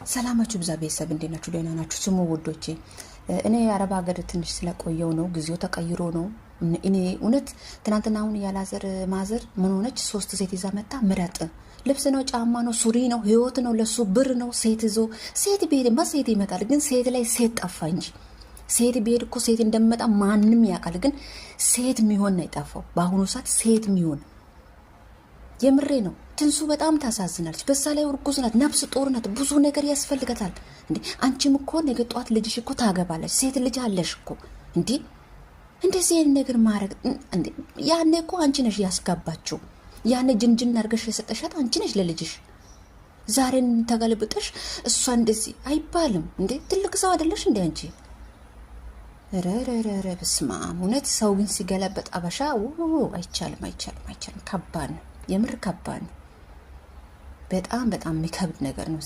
ሰላማችሁ ብዛ ቤተሰብ እንዴት ናችሁ? ደህና ናችሁ? ስሙ ውዶቼ፣ እኔ አረብ ሀገር ትንሽ ስለቆየው ነው፣ ጊዜው ተቀይሮ ነው። እኔ እውነት ትናንትና አሁን ያላዘር ማዘር ምን ሆነች? 3 ሴት ይዛ መጣ። ምረጥ፣ ልብስ ነው፣ ጫማ ነው፣ ሱሪ ነው፣ ህይወት ነው፣ ለሱ ብር ነው። ሴት ይዞ ሴት ቢሄድማ ሴት ይመጣል፣ ግን ሴት ላይ ሴት ጠፋ እንጂ ሴት ቢሄድ እኮ ሴት እንደሚመጣ ማንም ያውቃል። ግን ሴት የሚሆን ነው የጠፋው በአሁኑ ሰዓት። ሴት የሚሆን የምሬ ነው። ትንሱ በጣም ታሳዝናለች። በዛ ላይ እርጉዝ ናት፣ ነፍስ ጦር ናት፣ ብዙ ነገር ያስፈልጋታል። እንዴ አንቺም እኮ ነገ ጧት ልጅሽ እኮ ታገባለች፣ ሴት ልጅ አለሽ እኮ። እንዴ እንደዚህ አይነት ነገር ማድረግ እንዴ! ያኔ እኮ አንቺ ነሽ ያስጋባችው፣ ያኔ ጅንጅን አድርገሽ የሰጠሻት አንቺ ነሽ ለልጅሽ። ዛሬን ተገልብጠሽ እሷ እንደዚህ አይባልም እንዴ! ትልቅ ሰው አይደለሽ እንዴ አንቺ? ረረረረ በስመ አብ። እውነት ሰው ግን ሲገለበጥ አበሻ አይቻልም፣ አይቻልም፣ አይቻልም። ከባድ ነው፣ የምር ከባድ ነው። በጣም በጣም የሚከብድ ነገር ነው።